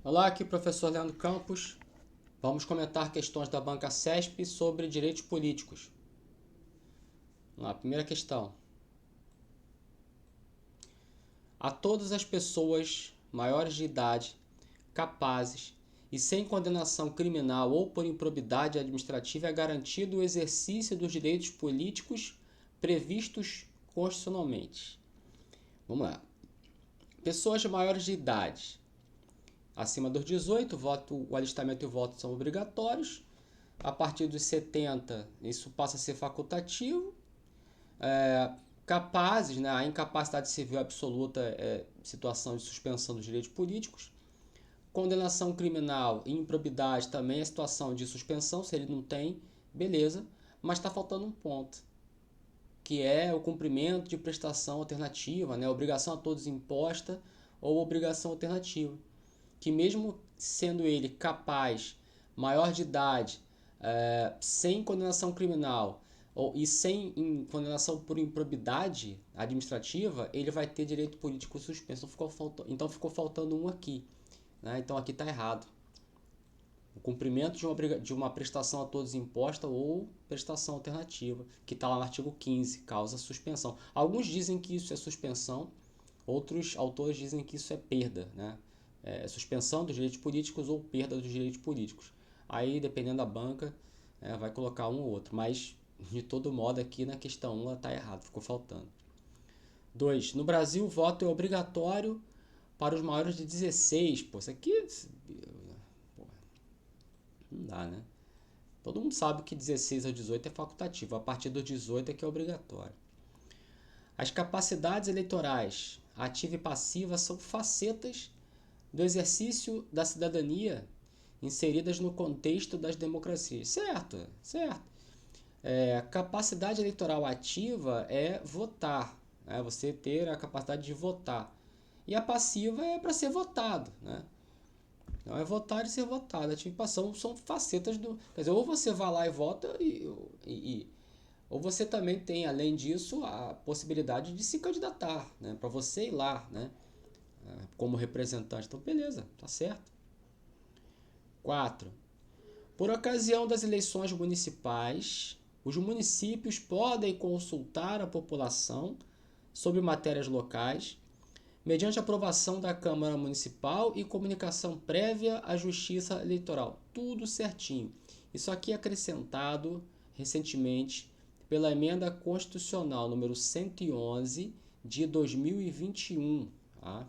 Olá, aqui professor Leandro Campos. Vamos comentar questões da banca CESP sobre direitos políticos. Vamos lá, primeira questão. A todas as pessoas maiores de idade, capazes e sem condenação criminal ou por improbidade administrativa é garantido o exercício dos direitos políticos previstos constitucionalmente. Vamos lá. Pessoas maiores de idade, acima dos 18, o alistamento e o voto são obrigatórios. A partir dos 70, isso passa a ser facultativo. Capazes, né? A incapacidade civil absoluta é situação de suspensão dos direitos políticos. Condenação criminal e improbidade também é situação de suspensão, se ele não tem, beleza. Mas está faltando um ponto, que é o cumprimento de prestação alternativa, né? Obrigação a todos imposta ou obrigação alternativa. Que mesmo sendo ele capaz, maior de idade, sem condenação criminal e sem condenação por improbidade administrativa, ele vai ter direito político suspenso. Então ficou faltando um aqui, né? Então aqui está errado. O cumprimento de uma prestação a todos imposta ou prestação alternativa, que está lá no artigo 15, causa suspensão. Alguns dizem que isso é suspensão, outros autores dizem que isso é perda, né? Suspensão dos direitos políticos ou perda dos direitos políticos. Aí, dependendo da banca, vai colocar um ou outro. Mas, de todo modo, aqui na questão 1 está errado, ficou faltando. 2. No Brasil, o voto é obrigatório para os maiores de 16. Pô, isso aqui... Pô, não dá, né? Todo mundo sabe que 16 ou 18 é facultativo. A partir dos 18 é que é obrigatório. As capacidades eleitorais, ativa e passiva, são facetas do exercício da cidadania inseridas no contexto das democracias. Certo, certo. Capacidade eleitoral ativa é votar, né? Você ter a capacidade de votar. E a passiva é para ser votado, né? Então é votar e ser votado. A participação são facetas do... Quer dizer, ou você vai lá e vota, ou você também tem, além disso, a possibilidade de se candidatar, né? Para você ir lá, né? Como representante. Então, beleza, tá certo. 4. Por ocasião das eleições municipais, os municípios podem consultar a população sobre matérias locais, mediante aprovação da Câmara Municipal e comunicação prévia à Justiça Eleitoral. Tudo certinho. Isso aqui é acrescentado recentemente pela Emenda Constitucional número 111 de 2021. Tá?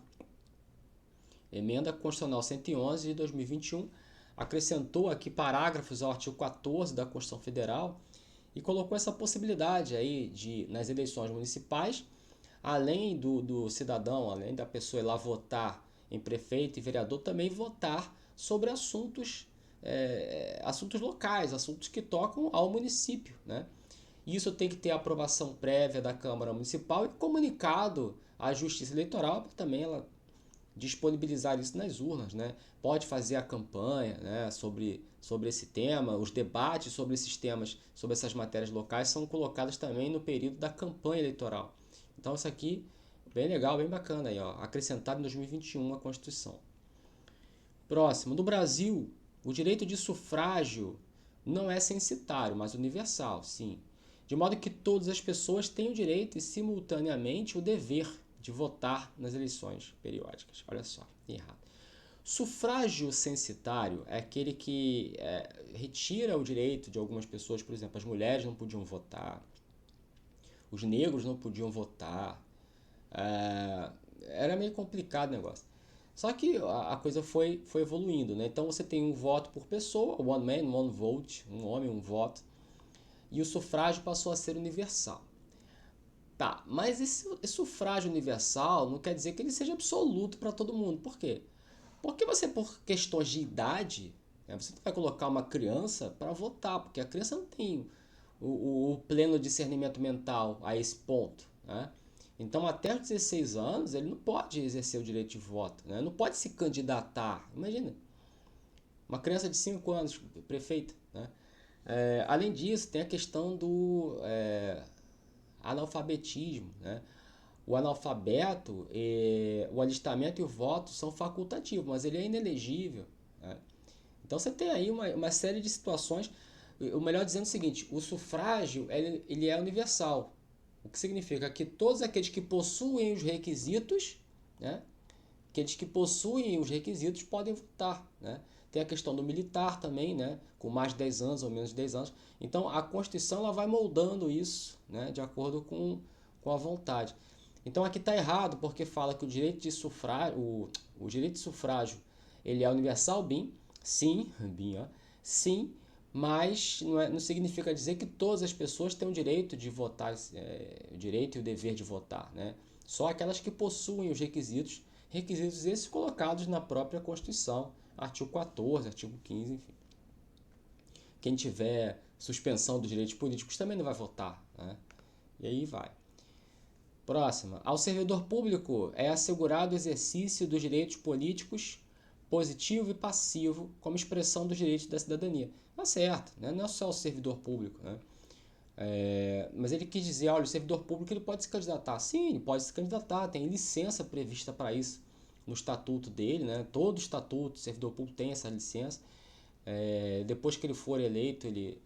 Emenda Constitucional 111 de 2021 acrescentou aqui parágrafos ao artigo 14 da Constituição Federal e colocou essa possibilidade aí de, nas eleições municipais, além do cidadão, além da pessoa ir lá votar em prefeito e vereador, também votar sobre assuntos locais, assuntos que tocam ao município, né? Isso tem que ter aprovação prévia da Câmara Municipal e comunicado à Justiça Eleitoral para também ela disponibilizar isso nas urnas, né? Pode fazer a campanha, né, sobre esse tema, os debates sobre esses temas, sobre essas matérias locais são colocados também no período da campanha eleitoral. Então isso aqui, bem legal, bem bacana aí, ó, acrescentado em 2021 à Constituição. Próximo, no Brasil, o direito de sufrágio não é censitário, mas universal, sim. De modo que todas as pessoas têm o direito e simultaneamente o dever de votar nas eleições periódicas. Olha só, errado. Sufrágio censitário é aquele que retira o direito de algumas pessoas, por exemplo, as mulheres não podiam votar, os negros não podiam votar. Era meio complicado o negócio. Só que a coisa foi evoluindo, né? Então você tem um voto por pessoa, one man, one vote, um homem, um voto, e o sufrágio passou a ser universal. Tá, mas esse sufrágio universal não quer dizer que ele seja absoluto para todo mundo. Por quê? Porque você, por questões de idade, né, você não vai colocar uma criança para votar, porque a criança não tem o pleno discernimento mental a esse ponto, né? Então, até os 16 anos, ele não pode exercer o direito de voto, né? Não pode se candidatar. Imagina, uma criança de 5 anos, prefeita, né? Além disso, tem a questão do analfabetismo, né? o analfabeto, o alistamento e o voto são facultativos, mas ele é inelegível, né? Então você tem aí uma série de situações. O melhor dizendo o seguinte: o sufrágio ele é universal, o que significa que todos aqueles que possuem os requisitos, né, aqueles que possuem os requisitos podem votar, né? Tem a questão do militar também, né? Com mais de 10 anos ou menos de 10 anos. Então a Constituição ela vai moldando isso, né? De acordo com a vontade. Então aqui está errado porque fala que o direito de sufrágio, o direito de sufrágio ele é universal, sim, ó, sim, mas não significa dizer que todas as pessoas têm o direito de votar, o direito e o dever de votar, né? Só aquelas que possuem os requisitos esses colocados na própria Constituição, artigo 14, artigo 15, enfim. Quem tiver suspensão dos direitos políticos também não vai votar, né? E aí vai. Próxima. Ao servidor público é assegurado o exercício dos direitos políticos positivo e passivo como expressão dos direitos da cidadania. Tá certo, né? Não é só o servidor público, né? Mas ele quis dizer, olha, o servidor público ele pode se candidatar. Sim, ele pode se candidatar, tem licença prevista para isso no estatuto dele, né? Todo estatuto, servidor público tem essa licença. Depois que ele for eleito, ele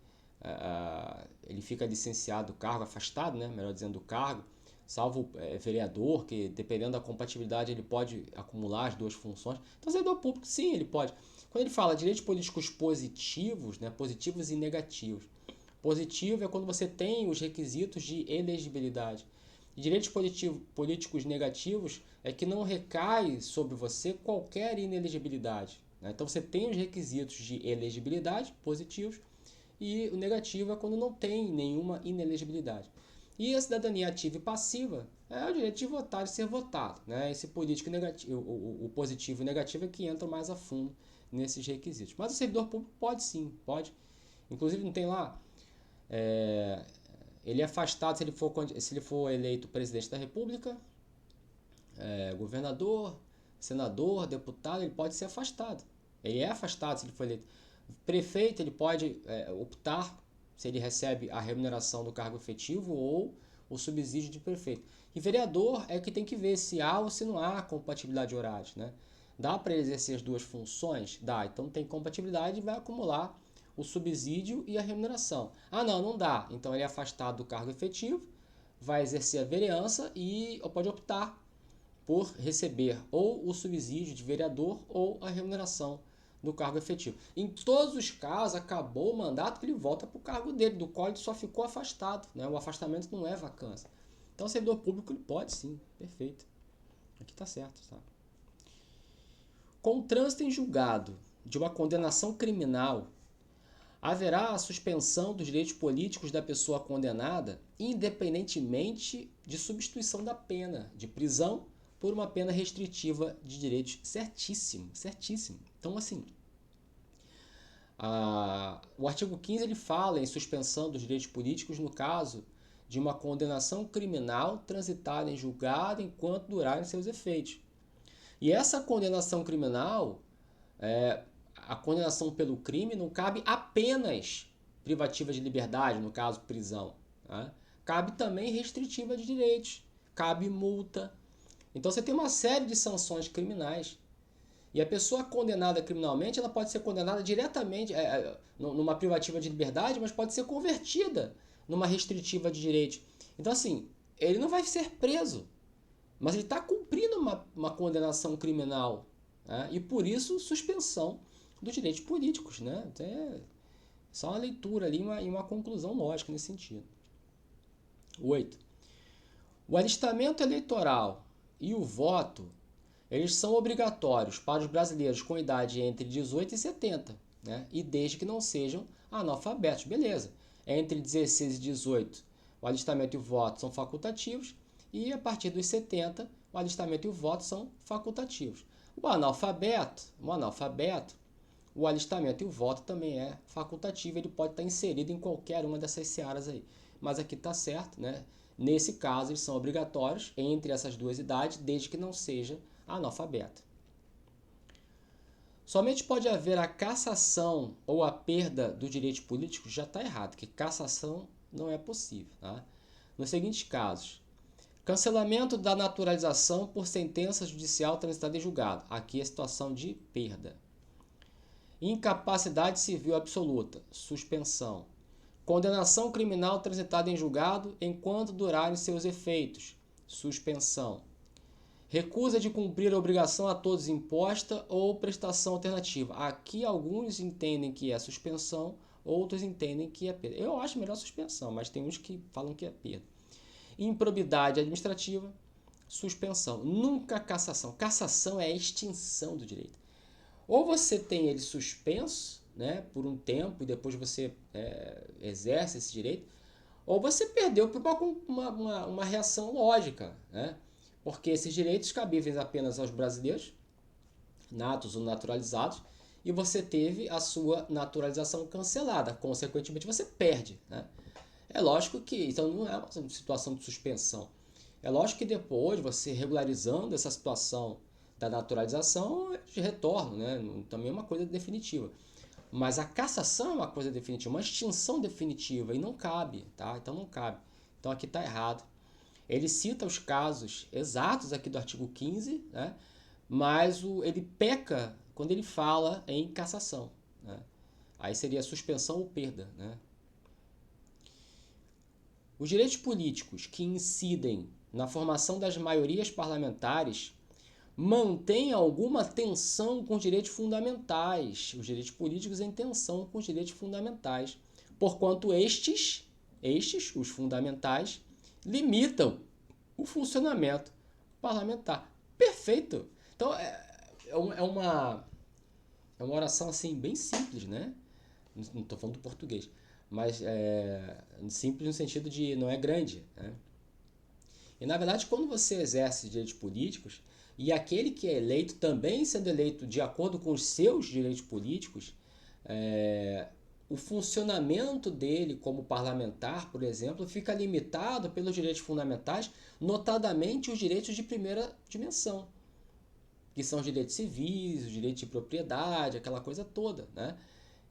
fica licenciado do cargo, afastado, né? Melhor dizendo, do cargo, salvo vereador, que dependendo da compatibilidade ele pode acumular as duas funções. Então, servidor público, sim, ele pode. Quando ele fala direitos políticos positivos, né? Positivos e negativos. Positivo é quando você tem os requisitos de elegibilidade. E direitos políticos negativos é que não recai sobre você qualquer inelegibilidade, né? Então você tem os requisitos de elegibilidade positivos e o negativo é quando não tem nenhuma inelegibilidade. E a cidadania ativa e passiva é o direito de votar e ser votado, né? Esse político negativo, o positivo e o negativo é que entram mais a fundo nesses requisitos. Mas o servidor público pode sim, pode. Inclusive não tem lá ele é afastado se ele for eleito presidente da República, governador, senador, deputado, ele pode ser afastado. Ele é afastado se ele for eleito. Prefeito, ele pode optar se ele recebe a remuneração do cargo efetivo ou o subsídio de prefeito. E vereador é que tem que ver se há ou se não há compatibilidade de horários, né? Dá para exercer as duas funções? Dá. Então tem compatibilidade e vai acumular o subsídio e a remuneração. Ah, não dá. Então ele é afastado do cargo efetivo, vai exercer a vereança ou pode optar por receber ou o subsídio de vereador ou a remuneração do cargo efetivo. Em todos os casos, acabou o mandato, ele volta para o cargo dele, do qual ele só ficou afastado, né? O afastamento não é vacância. Então, o servidor público ele pode sim, perfeito. Aqui está certo, tá? Com o trânsito em julgado de uma condenação criminal, haverá a suspensão dos direitos políticos da pessoa condenada, independentemente de substituição da pena de prisão por uma pena restritiva de direitos. Certíssimo, certíssimo. Então, assim, o artigo 15 ele fala em suspensão dos direitos políticos no caso de uma condenação criminal transitada em julgado enquanto durarem seus efeitos. E essa condenação criminal, a condenação pelo crime não cabe apenas privativa de liberdade, no caso prisão, tá? Cabe também restritiva de direitos, cabe multa. Então você tem uma série de sanções criminais. E a pessoa condenada criminalmente, ela pode ser condenada diretamente numa privativa de liberdade, mas pode ser convertida numa restritiva de direitos. Então assim, ele não vai ser preso, mas ele está cumprindo uma condenação criminal, né? E por isso suspensão dos direitos políticos, né? Então, só uma leitura ali e uma conclusão lógica nesse sentido. 8. O alistamento eleitoral e o voto, eles são obrigatórios para os brasileiros com idade entre 18 e 70, né? E desde que não sejam analfabetos, beleza. Entre 16 e 18, o alistamento e o voto são facultativos, e a partir dos 70, o alistamento e o voto são facultativos. O analfabeto, o alistamento e o voto também é facultativo, ele pode estar inserido em qualquer uma dessas searas aí. Mas aqui está certo, né? Nesse caso, eles são obrigatórios entre essas duas idades, desde que não seja analfabeto. Somente pode haver a cassação ou a perda do direito político, já está errado, que cassação não é possível, tá? Nos seguintes casos: Cancelamento da naturalização por sentença judicial transitada em julgado. Aqui é a situação de perda. Incapacidade civil absoluta. Suspensão. Condenação criminal transitada em julgado enquanto durarem seus efeitos. Suspensão. Recusa de cumprir a obrigação a todos imposta ou prestação alternativa. Aqui alguns entendem que é suspensão, outros entendem que é perda. Eu acho melhor suspensão, mas tem uns que falam que é perda. Improbidade administrativa, suspensão. Nunca cassação. Cassação é a extinção do direito. Ou você tem ele suspenso, né, por um tempo e depois você exerce esse direito, ou você perdeu por uma reação lógica, né? Porque esses direitos cabíveis apenas aos brasileiros, natos ou naturalizados, e você teve a sua naturalização cancelada. Consequentemente, você perde, né? É lógico que então não é uma situação de suspensão. É lógico que depois, você regularizando essa situação da naturalização, retorno, né? Também é uma coisa definitiva. Mas a cassação é uma coisa definitiva, uma extinção definitiva, e não cabe, tá? Então não cabe. Então aqui está errado. Ele cita os casos exatos aqui do artigo 15, né? Mas ele peca quando ele fala em cassação, né? Aí seria suspensão ou perda, né? Os direitos políticos que incidem na formação das maiorias parlamentares mantêm alguma tensão com os direitos fundamentais. Os direitos políticos em tensão com os direitos fundamentais, porquanto estes, os fundamentais, limitam o funcionamento parlamentar. Perfeito! Então, é uma oração assim bem simples, né? Não estou falando do português, mas simples no sentido de não é grande, né? E, na verdade, quando você exerce direitos políticos, e aquele que é eleito também sendo eleito de acordo com os seus direitos políticos, o funcionamento dele como parlamentar, por exemplo, fica limitado pelos direitos fundamentais, notadamente os direitos de primeira dimensão, que são os direitos civis, os direitos de propriedade, aquela coisa toda, né?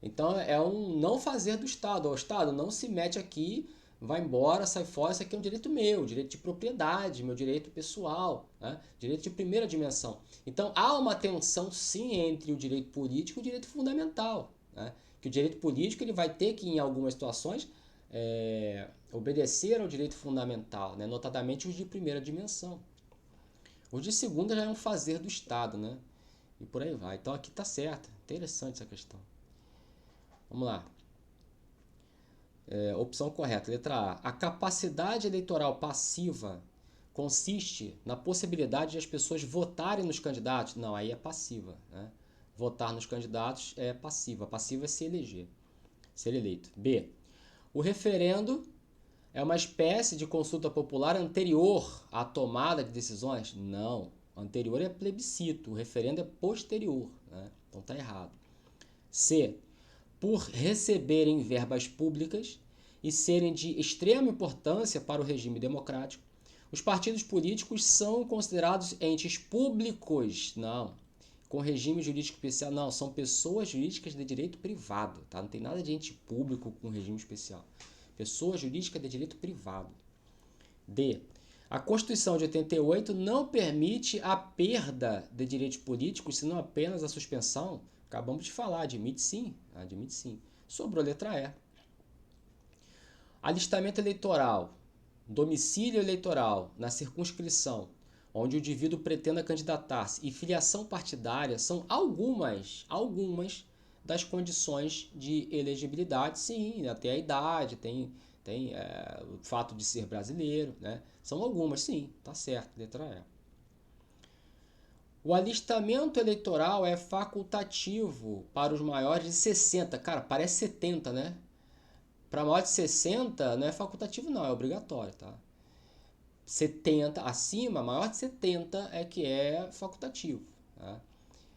Então é um não fazer do Estado. O Estado não se mete aqui, vai embora, sai fora, isso aqui é um direito meu, direito de propriedade, meu direito pessoal, né? Direito de primeira dimensão. Então há uma tensão sim entre o direito político e o direito fundamental, né? Que o direito político ele vai ter que, em algumas situações, obedecer ao direito fundamental, né? Notadamente os de primeira dimensão. Os de segunda já é um fazer do Estado, né? E por aí vai. Então aqui está certo. Interessante essa questão. Vamos lá. Opção correta, letra A. A capacidade eleitoral passiva consiste na possibilidade de as pessoas votarem nos candidatos. Não, aí é passiva, né? Votar nos candidatos é passiva. Passiva é se eleger, ser eleito. B. O referendo é uma espécie de consulta popular anterior à tomada de decisões? Não. Anterior é plebiscito. O referendo é posterior, né? Então está errado. C. Por receberem verbas públicas e serem de extrema importância para o regime democrático, os partidos políticos são considerados entes públicos. Não. Com regime jurídico especial, não. São pessoas jurídicas de direito privado, tá? Não tem nada de ente público com regime especial. Pessoa jurídica de direito privado. D. A Constituição de 88 não permite a perda de direitos políticos, senão apenas a suspensão. Acabamos de falar, admite sim. Admite sim. Sobrou a letra E. Alistamento eleitoral, domicílio eleitoral na circunscrição, onde o indivíduo pretenda candidatar-se, e filiação partidária são algumas das condições de elegibilidade. Sim, até a idade, tem o fato de ser brasileiro, né? São algumas, sim, tá certo, letra E. O alistamento eleitoral é facultativo para os maiores de 60. Cara, parece 70, né? Para maior de 60 não é facultativo não, é obrigatório, tá? 70, acima, maior de 70 é que é facultativo, tá?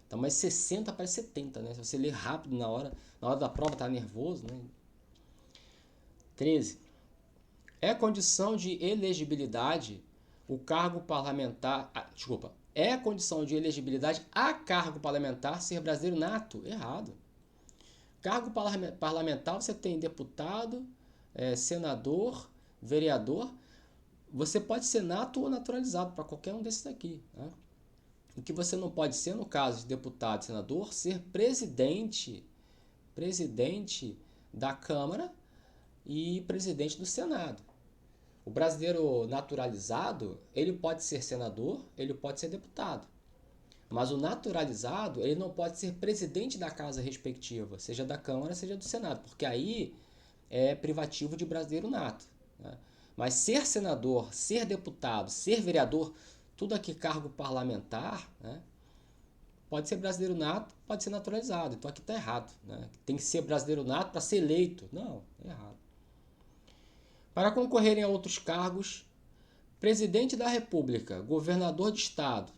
Então, mas 60 parece 70, né? Se você ler rápido na hora da prova, tá nervoso, né? 13. É condição de elegibilidade o cargo parlamentar... É condição de elegibilidade a cargo parlamentar ser brasileiro nato? Errado. Cargo parlamentar você tem deputado, senador, vereador. você pode ser nato ou naturalizado para qualquer um desses aqui, né? O que você não pode ser, no caso de deputado e senador, ser presidente da Câmara e presidente do Senado. O brasileiro naturalizado, ele pode ser senador, ele pode ser deputado. Mas o naturalizado, ele não pode ser presidente da casa respectiva, seja da Câmara, seja do Senado, porque aí é privativo de brasileiro nato, né? Mas ser senador, ser deputado, ser vereador, tudo aqui cargo parlamentar, né? Pode ser brasileiro nato, pode ser naturalizado. Então aqui está errado, né? Tem que ser brasileiro nato para ser eleito. Não, é errado. Para concorrerem a outros cargos, presidente da República, governador de estado,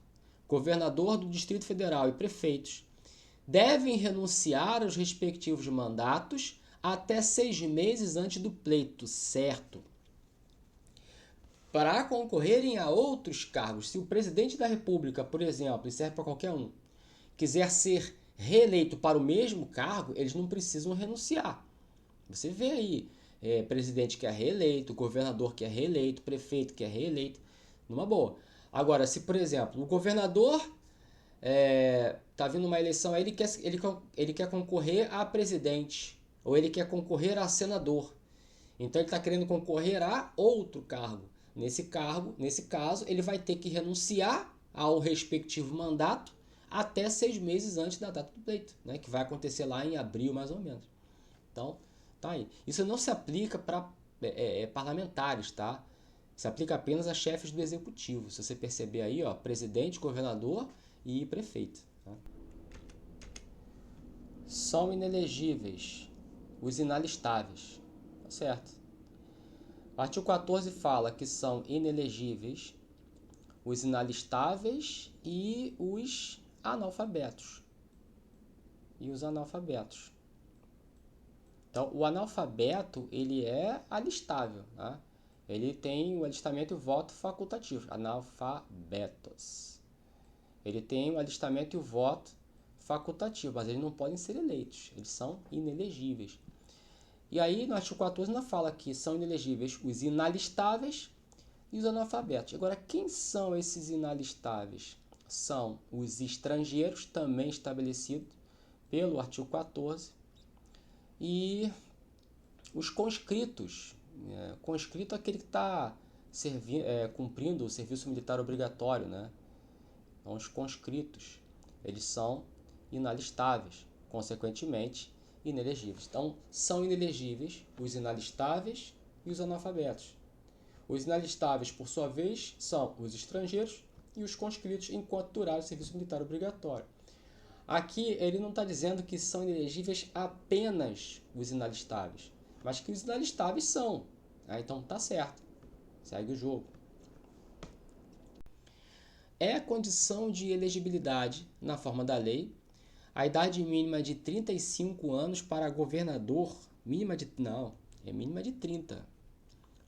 governador do Distrito Federal e prefeitos devem renunciar aos respectivos mandatos até 6 meses antes do pleito, certo? Para concorrerem a outros cargos, se o presidente da República, por exemplo, e serve para qualquer um, quiser ser reeleito para o mesmo cargo, eles não precisam renunciar. Você vê aí, presidente que é reeleito, governador que é reeleito, prefeito que é reeleito, numa boa. Agora, se por exemplo, o governador tá vindo uma eleição aí, ele quer concorrer a presidente, ou ele quer concorrer a senador. Então ele está querendo concorrer a outro cargo. Nesse caso, ele vai ter que renunciar ao respectivo mandato até 6 meses antes da data do pleito, né? Que vai acontecer lá em abril, mais ou menos. Então, tá aí. Isso não se aplica para parlamentares, tá? Se aplica apenas a chefes do executivo. Se você perceber aí, ó, presidente, governador e prefeito. Tá? São inelegíveis os inalistáveis. Tá certo. O artigo 14 fala que são inelegíveis os inalistáveis e os analfabetos. Então, o analfabeto, ele é alistável, né? Ele tem o alistamento e o voto facultativo, analfabetos. Ele tem o alistamento e o voto facultativo, mas eles não podem ser eleitos, eles são inelegíveis. E aí, no artigo 14, ainda fala que são inelegíveis os inalistáveis e os analfabetos. Agora, quem são esses inalistáveis? São os estrangeiros, também estabelecidos pelo artigo 14, e os conscritos. Conscrito é aquele que está cumprindo o serviço militar obrigatório, né? Então, os conscritos, eles são inalistáveis, consequentemente, inelegíveis. Então, são inelegíveis os inalistáveis e os analfabetos. Os inalistáveis, por sua vez, são os estrangeiros e os conscritos enquanto durar o serviço militar obrigatório. Aqui ele não está dizendo que são inelegíveis apenas os inalistáveis, mas que os inalistáveis são. Então tá certo, segue o jogo. É a condição de elegibilidade, na forma da lei, a idade mínima de 35 anos para governador, mínima de 30.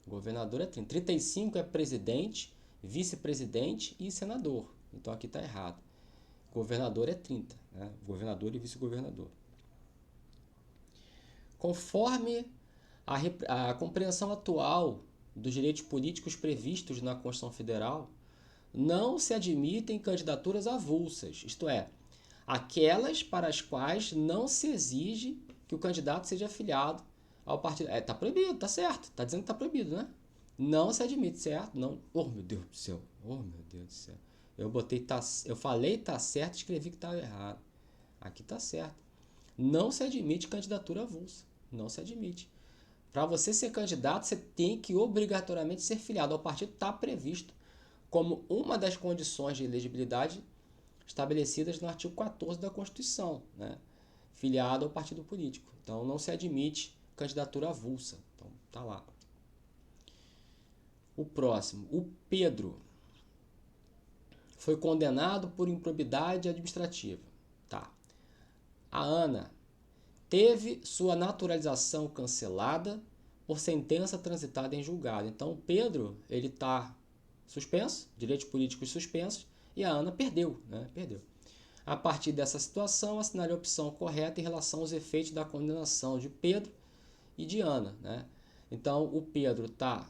Governador é 30. 35 é presidente, vice-presidente e senador. Então aqui está errado. Governador é 30, né? Governador e vice-governador. Conforme a compreensão atual dos direitos políticos previstos na Constituição Federal, não se admitem candidaturas avulsas, isto é, aquelas para as quais não se exige que o candidato seja afiliado ao partido. Tá proibido, tá certo. Tá dizendo que tá proibido, né? Não se admite, certo? Não. Oh, meu Deus do céu. Eu falei tá certo, escrevi que tá errado. Aqui tá certo. Não se admite candidatura avulsa. Não se admite. Para você ser candidato, você tem que obrigatoriamente ser filiado ao partido. Está previsto como uma das condições de elegibilidade estabelecidas no artigo 14 da Constituição, né? Filiado ao partido político. Então, não se admite candidatura avulsa. Então, tá lá. O próximo, o Pedro, foi condenado por improbidade administrativa. Tá. A Ana teve sua naturalização cancelada por sentença transitada em julgado. Então, o Pedro, ele está suspenso, direitos políticos suspensos, e a Ana perdeu, né? Perdeu. A partir dessa situação, assinale a opção correta em relação aos efeitos da condenação de Pedro e de Ana, né? Então, o Pedro está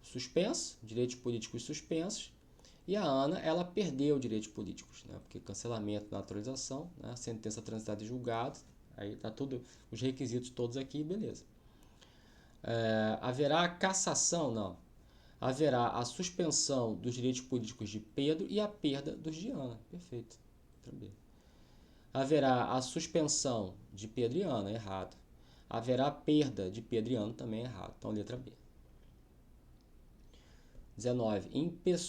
suspenso, direitos políticos suspensos, e a Ana, ela perdeu direitos políticos, né? Porque cancelamento, naturalização, né? Sentença transitada e julgado, aí tá tudo, os requisitos todos aqui, beleza. Haverá cassação? Não. Haverá a suspensão dos direitos políticos de Pedro e a perda dos de Ana. Perfeito. Haverá a suspensão de Pedro e Ana, errado. Haverá a perda de Pedro e Ana, também errado. Então, letra B. 19.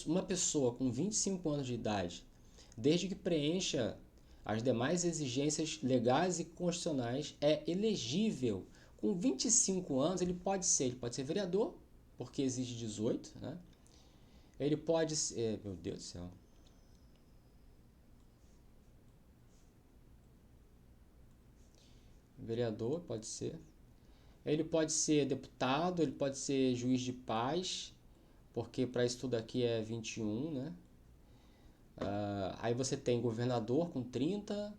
Uma pessoa com 25 anos de idade, desde que preencha as demais exigências legais e constitucionais, é elegível. Com 25 anos, ele pode ser vereador, porque exige 18, né? Ele pode ser... Meu Deus do céu. Vereador, pode ser. Ele pode ser deputado, ele pode ser juiz de paz, porque para isso tudo aqui é 21, né? Aí você tem governador com 30,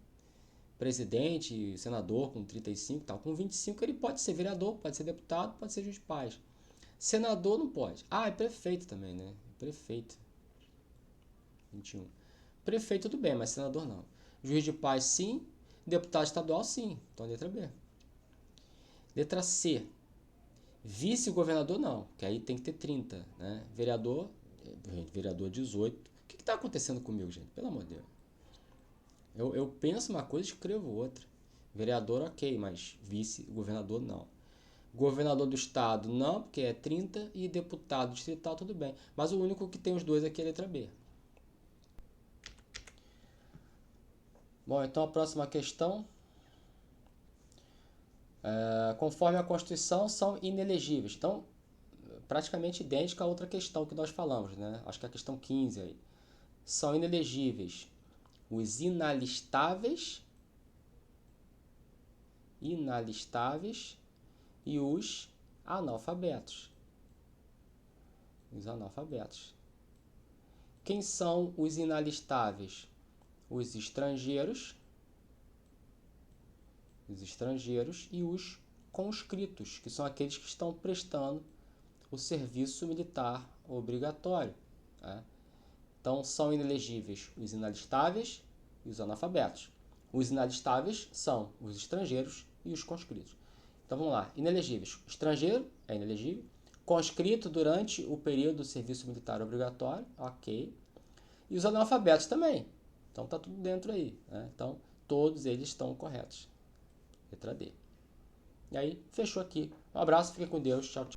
presidente, senador com 35 e tal. Com 25 ele pode ser vereador, pode ser deputado, pode ser juiz de paz. Senador não pode. É prefeito também, né? Prefeito. 21. Prefeito tudo bem, mas senador não. Juiz de paz sim, deputado estadual sim. Então letra B. Letra C. Vice-governador não, que aí tem que ter 30, né? Vereador 18. O que está acontecendo comigo, gente? Pelo amor de Deus. Eu penso uma coisa e escrevo outra. Vereador, ok, mas vice-governador não. Governador do estado não, porque é 30, e deputado distrital tudo bem. Mas o único que tem os dois aqui é a letra B. Bom, então a próxima questão. Conforme a Constituição, são inelegíveis. Então, praticamente idêntica à outra questão que nós falamos, né? Acho que é a questão 15 aí. São inelegíveis os inalistáveis e os analfabetos. Os analfabetos. Quem são os inalistáveis? Os estrangeiros e os conscritos, que são aqueles que estão prestando o serviço militar obrigatório. Né? Então, são inelegíveis os inalistáveis e os analfabetos. Os inalistáveis são os estrangeiros e os conscritos. Então, vamos lá. Inelegíveis. Estrangeiro é inelegível. Conscrito durante o período do serviço militar obrigatório. Ok. E os analfabetos também. Então, está tudo dentro aí. Né? Então, todos eles estão corretos. Letra D. E aí, fechou aqui. Um abraço, fiquem com Deus. Tchau, tchau.